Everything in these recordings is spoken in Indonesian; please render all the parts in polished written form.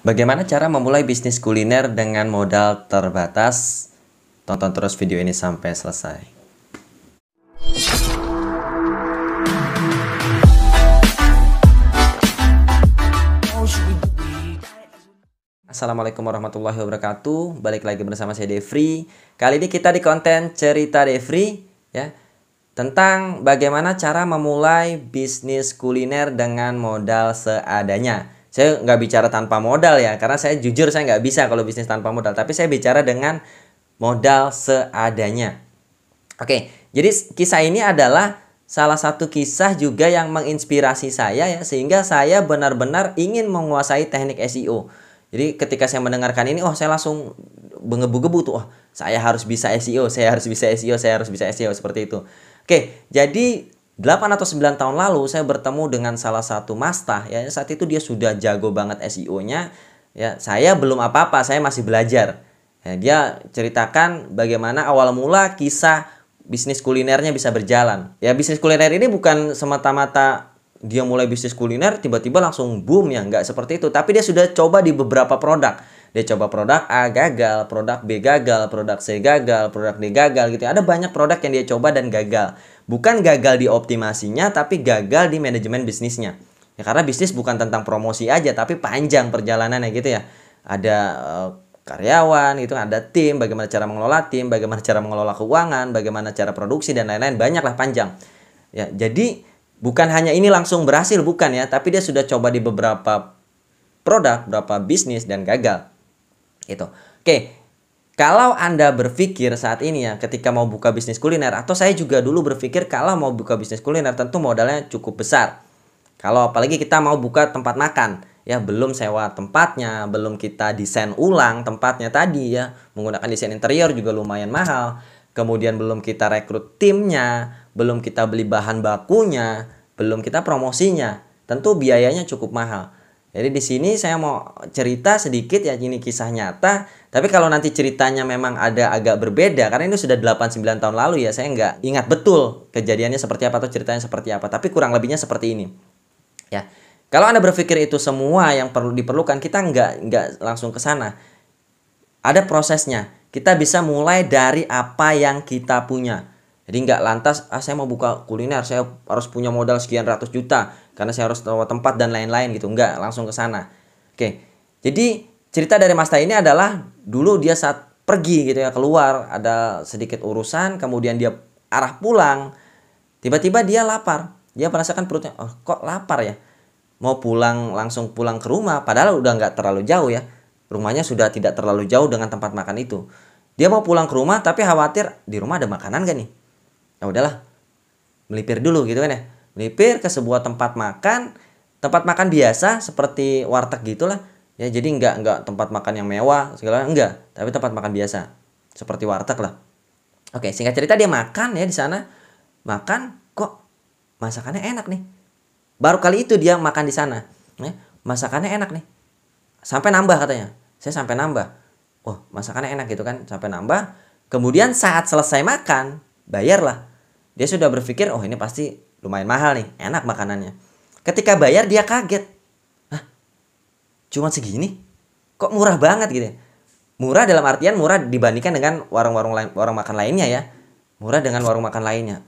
Bagaimana cara memulai bisnis kuliner dengan modal terbatas? Tonton terus video ini sampai selesai. Assalamualaikum warahmatullahi wabarakatuh. Balik lagi bersama saya Devri. Kali ini kita di konten cerita Devri ya, tentang bagaimana cara memulai bisnis kuliner dengan modal seadanya. Saya nggak bicara tanpa modal ya, karena saya jujur saya nggak bisa kalau bisnis tanpa modal. Tapi saya bicara dengan modal seadanya. Oke, jadi kisah ini adalah salah satu kisah juga yang menginspirasi saya ya, sehingga saya benar-benar ingin menguasai teknik SEO. Jadi ketika saya mendengarkan ini, saya langsung menggebu-gebu tuh, saya harus bisa SEO, saya harus bisa SEO, saya harus bisa SEO, seperti itu. Oke, jadi 8 atau 9 tahun lalu saya bertemu dengan salah satu mastah ya. Saat itu dia sudah jago banget SEO-nya ya. Saya belum apa-apa, saya masih belajar. Ya, dia ceritakan bagaimana awal mula kisah bisnis kulinernya bisa berjalan. Ya, bisnis kuliner ini bukan semata-mata dia mulai bisnis kuliner tiba-tiba langsung boom ya, nggak seperti itu. Tapi dia sudah coba di beberapa produk. Dia coba produk A gagal, produk B gagal, produk C gagal, produk D gagal gitu. Ada banyak produk yang dia coba dan gagal. Bukan gagal di optimasinya, tapi gagal di manajemen bisnisnya. Ya, karena bisnis bukan tentang promosi aja, tapi panjang perjalanannya gitu ya. Ada karyawan gitu, ada tim, bagaimana cara mengelola tim, bagaimana cara mengelola keuangan, bagaimana cara produksi dan lain-lain, banyaklah panjang. Ya, jadi bukan hanya ini langsung berhasil, bukan ya, tapi dia sudah coba di beberapa produk, beberapa bisnis dan gagal. Gitu. Oke. Kalau Anda berpikir saat ini ya, ketika mau buka bisnis kuliner, atau saya juga dulu berpikir kalau mau buka bisnis kuliner tentu modalnya cukup besar. Kalau apalagi kita mau buka tempat makan, ya belum sewa tempatnya, belum kita desain ulang tempatnya tadi ya, menggunakan desain interior juga lumayan mahal. Kemudian belum kita rekrut timnya, belum kita beli bahan bakunya, belum kita promosinya. Tentu biayanya cukup mahal. Jadi di sini saya mau cerita sedikit ya, ini kisah nyata. Tapi kalau nanti ceritanya memang ada agak berbeda, karena ini sudah 8-9 tahun lalu ya, saya nggak ingat betul kejadiannya seperti apa atau ceritanya seperti apa. Tapi kurang lebihnya seperti ini. Ya, kalau Anda berpikir itu semua yang perlu diperlukan, kita nggak langsung ke sana. Ada prosesnya. Kita bisa mulai dari apa yang kita punya. Jadi nggak lantas, saya mau buka kuliner, saya harus punya modal sekian ratus juta karena saya harus tahu tempat dan lain-lain gitu. Nggak langsung ke sana. Oke, jadi cerita dari Mas Tai ini adalah dulu dia saat pergi gitu ya, keluar ada sedikit urusan, kemudian dia arah pulang, tiba-tiba dia lapar. Dia merasakan perutnya, kok lapar ya? Mau pulang, langsung pulang ke rumah, padahal udah nggak terlalu jauh ya. Rumahnya sudah tidak terlalu jauh dengan tempat makan itu. Dia mau pulang ke rumah tapi khawatir di rumah ada makanan gak nih? Ya udahlah, melipir dulu gitu kan ya. Melipir ke sebuah tempat makan biasa seperti warteg gitulah. Ya, jadi nggak tempat makan yang mewah segala, enggak, tapi tempat makan biasa seperti warteg lah. Oke, singkat cerita dia makan ya di sana. Makan, kok masakannya enak nih. Baru kali itu dia makan di sana. Masakannya enak nih. Sampai nambah katanya. Saya sampai nambah. Masakannya enak gitu kan, sampai nambah. Kemudian saat selesai makan, bayarlah. Dia sudah berpikir, ini pasti lumayan mahal nih, enak makanannya. Ketika bayar dia kaget. Cuma segini? Kok murah banget gitu ya? Murah dalam artian murah dibandingkan dengan warung-warung lain, warung makan lainnya ya. Murah dengan warung makan lainnya.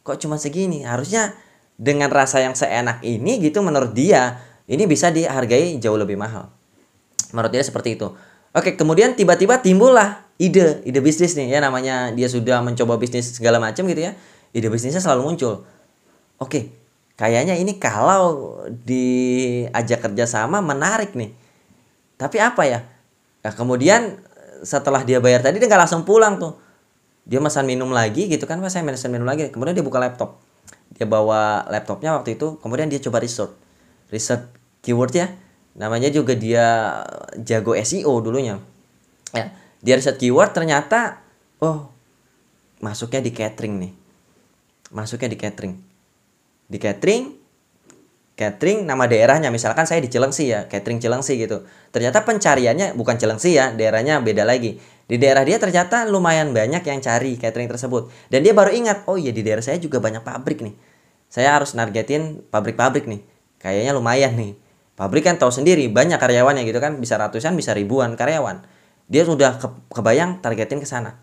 Kok cuma segini? Harusnya dengan rasa yang seenak ini gitu, menurut dia ini bisa dihargai jauh lebih mahal. Menurut dia seperti itu. Oke, kemudian tiba-tiba timbullah ide bisnis nih ya, namanya dia sudah mencoba bisnis segala macam gitu ya. Ide bisnisnya selalu muncul. Oke, kayaknya ini kalau diajak kerjasama menarik nih. Tapi apa ya? Nah, kemudian setelah dia bayar tadi dia nggak langsung pulang tuh. Dia pesan minum lagi gitu kan, saya pesan minum lagi. Kemudian dia buka laptop. Dia bawa laptopnya waktu itu, kemudian dia coba riset keyword ya. Namanya juga dia jago SEO dulunya. Ya, dia riset keyword ternyata masuknya di catering nih. Masuknya di catering. Di catering nama daerahnya, misalkan saya di Cilengsi ya, catering Cilengsi gitu. Ternyata pencariannya bukan Cilengsi ya, daerahnya beda lagi. Di daerah dia ternyata lumayan banyak yang cari catering tersebut. Dan dia baru ingat, iya di daerah saya juga banyak pabrik nih. Saya harus nargetin pabrik-pabrik nih. Kayaknya lumayan nih. Pabrik kan tahu sendiri banyak karyawannya gitu kan, bisa ratusan, bisa ribuan karyawan. Dia sudah kebayang targetin ke sana.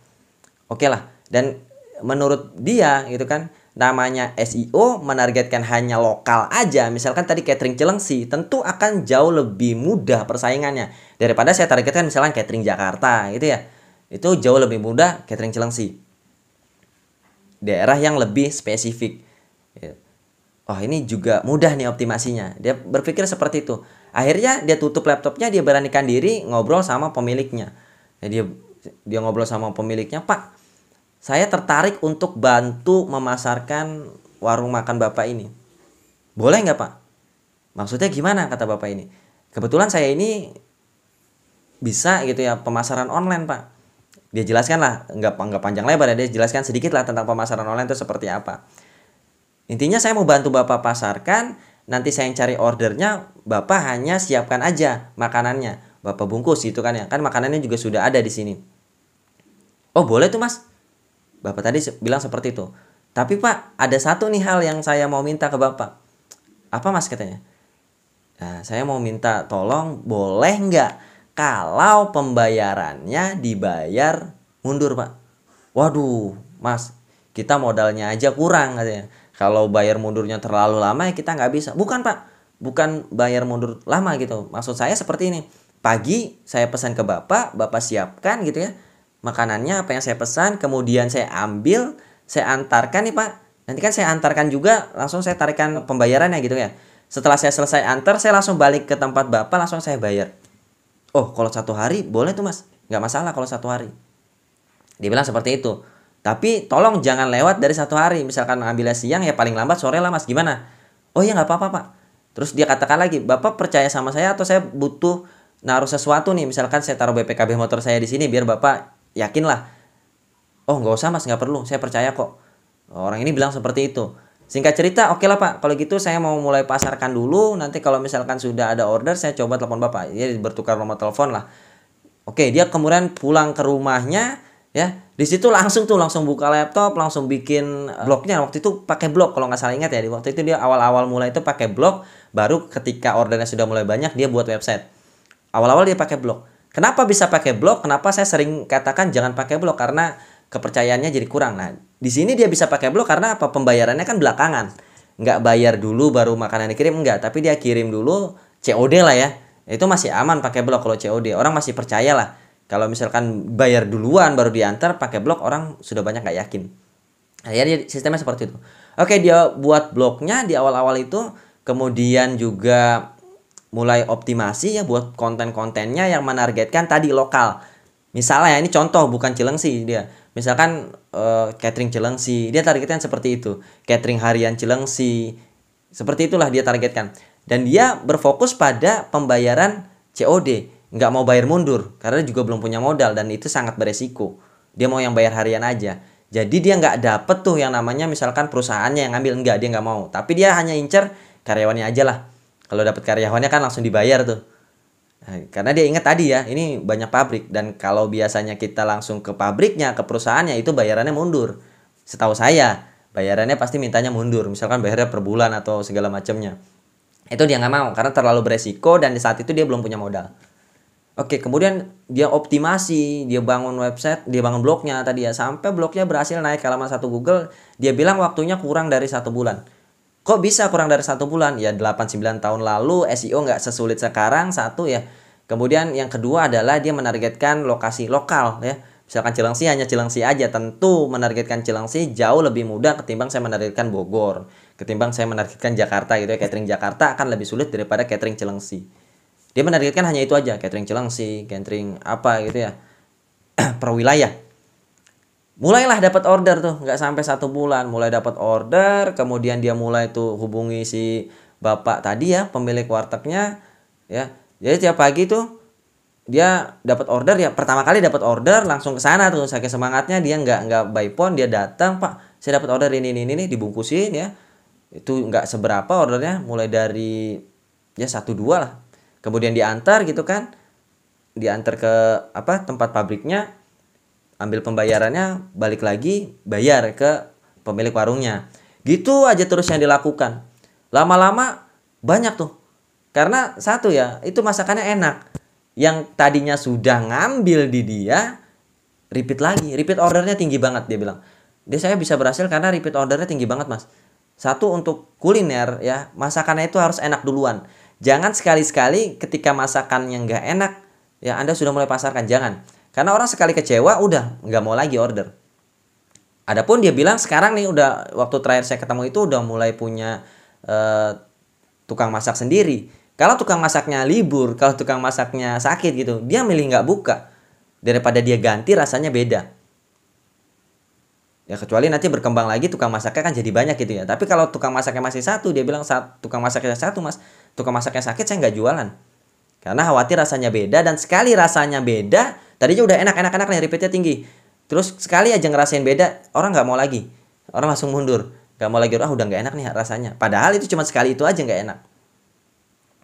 Oke lah. Dan menurut dia gitu kan, namanya SEO menargetkan hanya lokal aja. Misalkan tadi catering Cilengsi, tentu akan jauh lebih mudah persaingannya daripada saya targetkan misalkan catering Jakarta gitu ya. Itu jauh lebih mudah catering Cilengsi. Daerah yang lebih spesifik. Oh, ini juga mudah nih optimasinya. Dia berpikir seperti itu. Akhirnya dia tutup laptopnya, dia beranikan diri ngobrol sama pemiliknya. Ya, dia ngobrol sama pemiliknya, "Pak, saya tertarik untuk bantu memasarkan warung makan Bapak ini. Boleh nggak, Pak?" "Maksudnya gimana?" kata Bapak ini. "Kebetulan saya ini bisa gitu ya pemasaran online, Pak." Dia jelaskan lah, nggak panjang lebar ya, dia jelaskan sedikit lah tentang pemasaran online itu seperti apa. "Intinya saya mau bantu Bapak pasarkan, nanti saya yang cari ordernya, Bapak hanya siapkan aja makanannya. Bapak bungkus gitu kan ya. Kan makanannya juga sudah ada di sini." "Oh, boleh tuh, Mas." Bapak tadi bilang seperti itu. "Tapi Pak, ada satu nih hal yang saya mau minta ke Bapak." "Apa, Mas?" katanya. "Nah, saya mau minta tolong boleh nggak kalau pembayarannya dibayar mundur, Pak." "Waduh, Mas, kita modalnya aja kurang," katanya. "Kalau bayar mundurnya terlalu lama ya kita nggak bisa." "Bukan, Pak, bukan bayar mundur lama gitu. Maksud saya seperti ini. Pagi saya pesan ke Bapak, Bapak siapkan gitu ya makanannya apa yang saya pesan, kemudian saya ambil, saya antarkan nih Pak. Nanti kan saya antarkan juga, langsung saya tarikan pembayarannya gitu ya. Setelah saya selesai antar, saya langsung balik ke tempat Bapak, langsung saya bayar." "Oh, kalau 1 hari boleh tuh Mas, nggak masalah kalau 1 hari." Dia bilang seperti itu. "Tapi tolong jangan lewat dari 1 hari. Misalkan ambilnya siang ya paling lambat sore lah Mas, gimana?" "Oh iya nggak apa-apa Pak." Terus dia katakan lagi, "Bapak percaya sama saya atau saya butuh naruh sesuatu nih, misalkan saya taruh BPKB motor saya di sini biar Bapak yakin lah." "Oh nggak usah Mas, nggak perlu, saya percaya kok." Orang ini bilang seperti itu. Singkat cerita, "Oke lah Pak, kalau gitu saya mau mulai pasarkan dulu, nanti kalau misalkan sudah ada order saya coba telepon Bapak." Dia bertukar nomor telepon lah. Oke, dia kemudian pulang ke rumahnya ya. Di situ langsung buka laptop, langsung bikin blognya. Waktu itu pakai blog kalau nggak salah ingat ya. Di waktu itu dia awal-awal mulai itu pakai blog, baru ketika ordernya sudah mulai banyak dia buat website. Awal-awal dia pakai blog. Kenapa bisa pakai blog? Kenapa saya sering katakan jangan pakai blog? Karena kepercayaannya jadi kurang. Nah, di sini dia bisa pakai blog karena apa? Pembayarannya kan belakangan. Nggak bayar dulu baru makanan dikirim, enggak. Tapi dia kirim dulu COD lah ya. Itu masih aman pakai blog kalau COD. Orang masih percaya lah. Kalau misalkan bayar duluan baru diantar pakai blog, orang sudah banyak nggak yakin. Nah, ya sistemnya seperti itu. Oke, dia buat blognya di awal-awal itu. Kemudian juga mulai optimasi ya buat konten-kontennya yang menargetkan tadi lokal. Misalnya ini contoh bukan Cilengsi dia. Misalkan catering Cilengsi, dia targetkan seperti itu. Catering harian Cilengsi. Seperti itulah dia targetkan. Dan dia berfokus pada pembayaran COD. Nggak mau bayar mundur karena juga belum punya modal dan itu sangat beresiko. Dia mau yang bayar harian aja. Jadi dia nggak dapet tuh yang namanya misalkan perusahaannya yang ngambil, enggak, dia nggak mau. Tapi dia hanya incer karyawannya aja lah. Kalau dapat karyawannya kan langsung dibayar tuh. Nah, karena dia ingat tadi ya, ini banyak pabrik dan kalau biasanya kita langsung ke pabriknya, ke perusahaannya itu bayarannya mundur. Setahu saya, bayarannya pasti mintanya mundur. Misalkan bayarnya per bulan atau segala macamnya. Itu dia nggak mau karena terlalu beresiko dan di saat itu dia belum punya modal. Oke, kemudian dia optimasi, dia bangun website, dia bangun blognya tadi ya. Sampai blognya berhasil naik ke halaman 1 Google. Dia bilang waktunya kurang dari 1 bulan. Kok bisa kurang dari 1 bulan? Ya 8-9 tahun lalu SEO nggak sesulit sekarang, satu ya. Kemudian yang kedua adalah dia menargetkan lokasi lokal ya. Misalkan Cilengsi hanya Cilengsi aja. Tentu menargetkan Cilengsi jauh lebih mudah ketimbang saya menargetkan Bogor. Ketimbang saya menargetkan Jakarta gitu ya. Catering Jakarta akan lebih sulit daripada catering Cilengsi. Dia menargetkan hanya itu aja, catering Cilengsi, catering apa gitu ya, per wilayah. Mulailah dapat order tuh, nggak sampai 1 bulan, mulai dapat order, kemudian dia mulai tuh hubungi si bapak tadi ya, pemilik wartegnya, ya. Jadi tiap pagi tuh dia dapat order ya, pertama kali dapat order langsung ke sana tuh, saking semangatnya dia nggak by phone, dia datang, "Pak, saya dapat order ini dibungkusin ya." Itu nggak seberapa ordernya, mulai dari ya 1-2 lah. Kemudian diantar gitu kan, diantar ke tempat pabriknya, ambil pembayarannya, balik lagi bayar ke pemilik warungnya. Gitu aja terus yang dilakukan. Lama-lama banyak tuh Karena satu ya, itu masakannya enak. Yang tadinya sudah ngambil di dia, repeat lagi. Repeat ordernya tinggi banget dia bilang. Dia saya bisa berhasil karena repeat ordernya tinggi banget mas. Satu untuk kuliner ya, masakannya itu harus enak duluan. Jangan sekali-sekali ketika masakannya nggak enak, ya Anda sudah mulai pasarkan. Jangan. Karena orang sekali kecewa, udah nggak mau lagi order. Adapun dia bilang sekarang nih udah waktu terakhir saya ketemu itu udah mulai punya tukang masak sendiri. Kalau tukang masaknya libur, kalau tukang masaknya sakit gitu, dia milih nggak buka daripada dia ganti rasanya beda. Ya kecuali nanti berkembang lagi tukang masaknya kan jadi banyak gitu ya. Tapi kalau tukang masaknya masih satu, dia bilang tukang masaknya satu mas, tukang masaknya sakit saya nggak jualan. Karena khawatir rasanya beda dan sekali rasanya beda, tadinya udah enak-enak nih repeatnya tinggi. Terus sekali aja ngerasain beda, orang nggak mau lagi, orang langsung mundur, nggak mau lagi, udah nggak enak nih rasanya. Padahal itu cuma sekali itu aja nggak enak.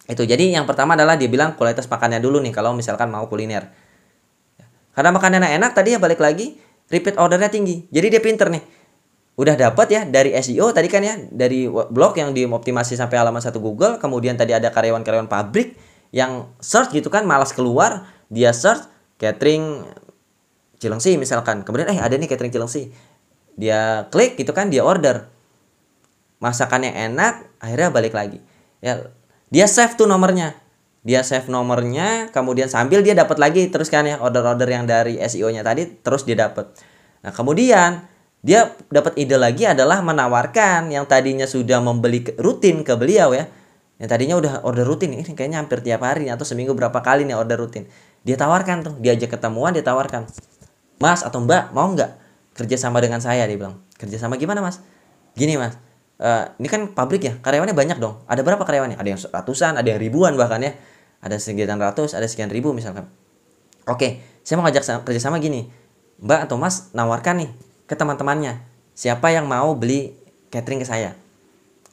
Itu jadi yang pertama adalah dia bilang kualitas makannya dulu nih kalau misalkan mau kuliner. Karena makanannya enak tadi ya balik lagi repeat ordernya tinggi. Jadi dia pinter nih. Udah dapat ya dari SEO tadi kan ya, dari blog yang dioptimasi sampai halaman 1 Google, kemudian tadi ada karyawan-karyawan pabrik yang search gitu kan malas keluar, dia search catering Cilengsi misalkan. Kemudian ada nih catering Cilengsi. Dia klik gitu kan, dia order. Masakannya enak, akhirnya balik lagi. Ya, dia save tuh nomornya. Dia save nomornya, kemudian sambil dia dapat lagi terus kan ya order-order yang dari SEO-nya tadi terus dia dapat. Nah, kemudian dia dapat ide lagi adalah menawarkan yang tadinya sudah membeli rutin ke beliau ya. Yang tadinya udah order rutin, ini kayaknya hampir tiap hari atau seminggu berapa kali nih order rutin. Dia tawarkan tuh, diajak ketemuan, dia tawarkan. Mas atau Mbak, mau nggak kerja sama dengan saya? Dia bilang. Kerja sama gimana mas? Gini mas, ini kan pabrik ya, karyawannya banyak dong. Ada berapa karyawannya? Ada yang ratusan, ada yang ribuan bahkan ya. Ada sekian ratus, ada sekian ribu misalkan. Oke, saya mau ngajak kerja sama gini. Mbak atau Mas nawarkan nih ke teman-temannya. Siapa yang mau beli catering ke saya?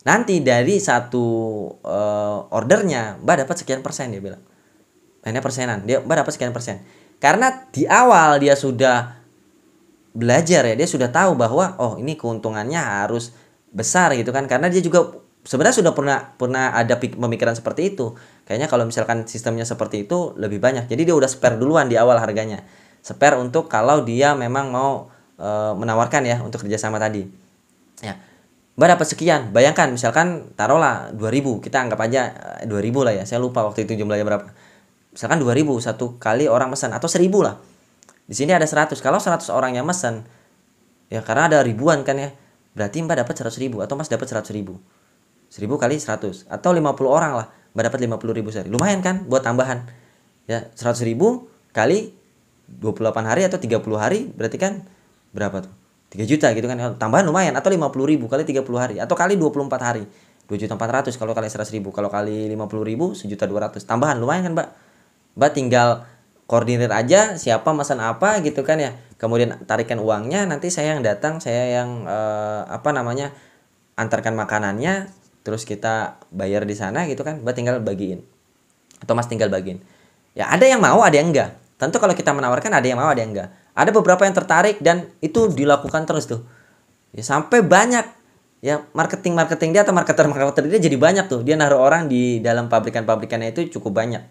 Nanti dari satu ordernya Mbak dapat sekian persen dia bilang. Ini persenan. Mbak dapat sekian persen. Karena di awal dia sudah belajar ya, dia sudah tahu bahwa ini keuntungannya harus besar gitu kan, karena dia juga sebenarnya sudah pernah ada pemikiran seperti itu. Kayaknya kalau misalkan sistemnya seperti itu lebih banyak. Jadi dia udah spare duluan di awal harganya. Spare untuk kalau dia memang mau menawarkan ya untuk kerjasama tadi. Ya. Mbak dapat sekian. Bayangkan misalkan taruhlah 2000, kita anggap aja 2000 lah ya. Saya lupa waktu itu jumlahnya berapa. Misalkan 2000 satu kali orang pesan atau 1000 lah. Di sini ada 100. Kalau 100 orang yang pesan ya karena ada ribuan kan ya. Berarti Mbak dapat 100.000 atau Mas dapat 100.000. 1000 kali 100 atau 50 orang lah, Mbak dapat 50.000 sehari. Lumayan kan buat tambahan. Ya, 100.000 kali 28 hari atau 30 hari berarti kan berapa tuh? 3 juta gitu kan. Tambahan lumayan, atau 50.000 kali 30 hari atau kali 24 hari. 2.400.000 kalau kali 100.000, kalau kali 50.000 1.200.000. Tambahan lumayan kan, Mbak. Mbak tinggal koordinir aja siapa pesan apa gitu kan ya. Kemudian tarikan uangnya, nanti saya yang datang, saya yang antarkan makanannya, terus kita bayar di sana gitu kan. Mbak tinggal bagiin atau Mas tinggal bagiin. Ya ada yang mau, ada yang enggak. Tentu kalau kita menawarkan ada yang mau, ada yang enggak. Ada beberapa yang tertarik dan itu dilakukan terus tuh. Ya sampai banyak ya marketing dia atau marketer dia jadi banyak tuh. Dia naruh orang di dalam pabrikan-pabrikannya itu cukup banyak.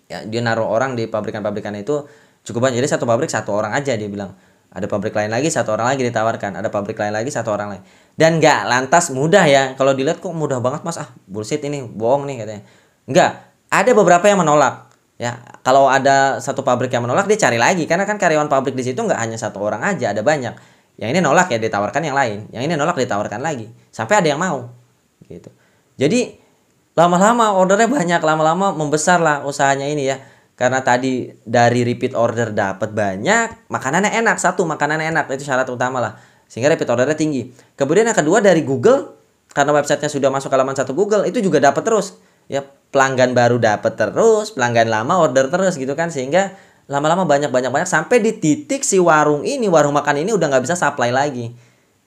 Ya, dia naruh orang di pabrikan-pabrikannya itu cukup banyak. Jadi satu pabrik satu orang aja dia bilang. Ada pabrik lain lagi satu orang lagi ditawarkan. Ada pabrik lain lagi satu orang lain. Dan nggak lantas mudah ya. Kalau dilihat kok mudah banget mas. Bullshit ini, bohong nih katanya. Nggak. Ada beberapa yang menolak. Ya, kalau ada satu pabrik yang menolak dia cari lagi. Karena kan karyawan pabrik di situ nggak hanya satu orang aja, ada banyak. Yang ini nolak ya ditawarkan yang lain. Yang ini nolak ditawarkan lagi. Sampai ada yang mau. Gitu. Jadi lama-lama ordernya banyak, lama-lama membesar lah usahanya ini ya. Karena tadi dari repeat order dapat banyak, makanannya enak. Satu, makanannya enak, itu syarat utama lah. Sehingga repeat ordernya tinggi. Kemudian yang kedua dari Google, karena websitenya sudah masuk ke halaman 1 Google, itu juga dapat terus. Ya, pelanggan baru dapat terus, pelanggan lama order terus gitu kan. Sehingga lama-lama banyak sampai di titik si warung makan ini udah nggak bisa supply lagi.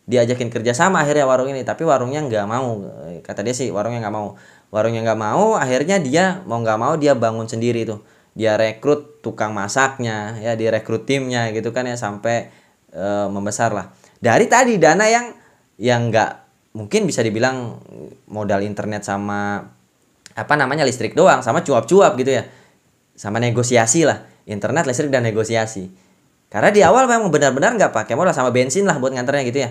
Diajakin kerja sama akhirnya warung ini, tapi warungnya nggak mau. Kata dia sih warungnya nggak mau, akhirnya dia mau nggak mau dia bangun sendiri tuh. Dia rekrut tukang masaknya, ya dia rekrut timnya gitu kan ya sampai membesar lah. Dari tadi dana yang nggak mungkin bisa dibilang modal internet sama listrik doang, sama cuap-cuap gitu ya, sama negosiasi lah, internet, listrik, dan negosiasi. Karena di awal memang benar-benar nggak pakai modal, sama bensin lah buat nganternya gitu ya.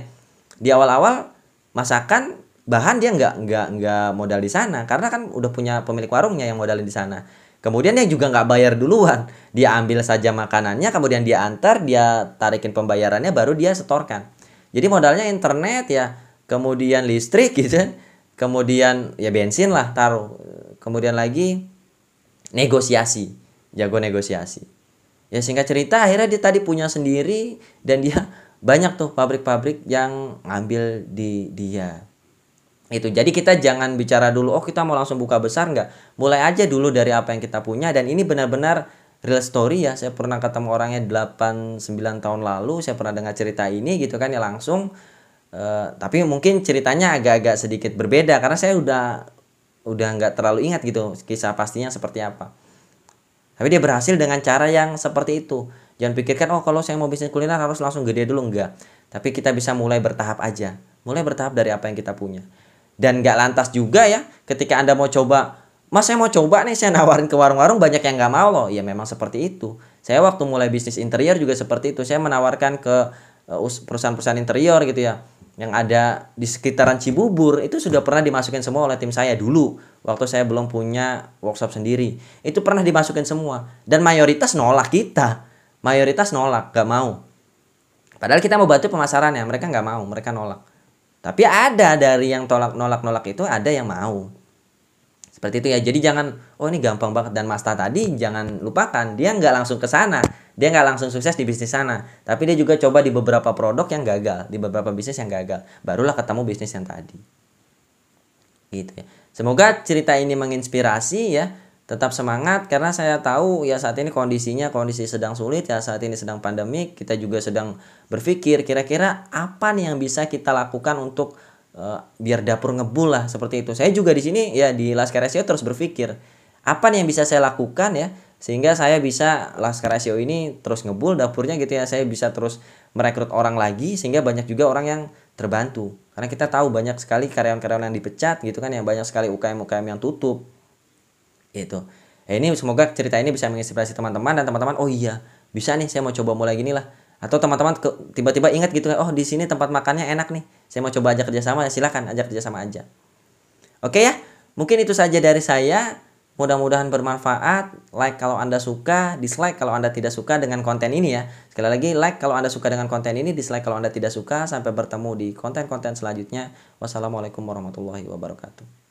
Di awal-awal masakan bahan dia nggak modal di sana, karena kan udah punya pemilik warungnya yang modalin di sana. Kemudian dia juga nggak bayar duluan, dia ambil saja makanannya, kemudian dia antar, dia tarikin pembayarannya, baru dia setorkan. Jadi modalnya internet ya, kemudian listrik gitu kan, kemudian ya bensin lah taruh, kemudian lagi negosiasi, jago negosiasi. Ya singkat cerita akhirnya dia tadi punya sendiri, dan dia banyak tuh pabrik-pabrik yang ngambil di dia. Itu. Jadi kita jangan bicara dulu, oh kita mau langsung buka besar, nggak. Mulai aja dulu dari apa yang kita punya, dan ini benar-benar real story ya. Saya pernah ketemu orangnya 8-9 tahun lalu, saya pernah dengar cerita ini gitu kan ya langsung. Tapi mungkin ceritanya agak-agak sedikit berbeda karena saya udah nggak terlalu ingat gitu kisah pastinya seperti apa. Tapi dia berhasil dengan cara yang seperti itu. Jangan pikirkan, oh kalau saya mau bisnis kuliner harus langsung gede dulu, enggak. Tapi kita bisa mulai bertahap aja. Mulai bertahap dari apa yang kita punya. Dan nggak lantas juga ya, ketika Anda mau coba, Mas saya mau coba nih, saya nawarin ke warung-warung, banyak yang nggak mau loh. Ya memang seperti itu. Saya waktu mulai bisnis interior juga seperti itu. Saya menawarkan ke perusahaan-perusahaan interior gitu ya, yang ada di sekitaran Cibubur, itu sudah pernah dimasukin semua oleh tim saya dulu. Waktu saya belum punya workshop sendiri. Itu pernah dimasukin semua. Dan mayoritas nolak kita. Mayoritas nolak, nggak mau. Padahal kita mau bantu pemasarannya, mereka nggak mau, mereka nolak. Tapi ada dari yang nolak itu, ada yang mau. Seperti itu ya. Jadi jangan, oh ini gampang banget. Dan Mas tadi jangan lupakan, dia nggak langsung ke sana. Dia nggak langsung sukses di bisnis sana. Tapi dia juga coba di beberapa produk yang gagal, di beberapa bisnis yang gagal. Barulah ketemu bisnis yang tadi. Gitu ya. Semoga cerita ini menginspirasi ya. Tetap semangat, karena saya tahu ya saat ini kondisi sedang sulit ya, saat ini sedang pandemik. Kita juga sedang berpikir kira-kira apa nih yang bisa kita lakukan untuk biar dapur ngebul lah, seperti itu. Saya juga di sini ya di Laskar SEO terus berpikir apa nih yang bisa saya lakukan ya, sehingga saya bisa Laskar SEO ini terus ngebul dapurnya gitu ya. Saya bisa terus merekrut orang lagi, sehingga banyak juga orang yang terbantu. Karena kita tahu banyak sekali karyawan-karyawan yang dipecat gitu kan, yang banyak sekali UKM-UKM yang tutup. Itu. Ini semoga cerita ini bisa menginspirasi teman-teman, dan teman-teman, oh iya, bisa nih saya mau coba mulai gini lah. Atau teman-teman tiba-tiba ingat gitu, oh di sini tempat makannya enak nih, saya mau coba ajak kerjasama, ya silakan ajak kerjasama aja. Oke ya, mungkin itu saja dari saya. Mudah-mudahan bermanfaat. Like kalau Anda suka, dislike kalau Anda tidak suka dengan konten ini ya. Sekali lagi, like kalau Anda suka dengan konten ini, dislike kalau Anda tidak suka. Sampai bertemu di konten-konten selanjutnya. Wassalamualaikum warahmatullahi wabarakatuh.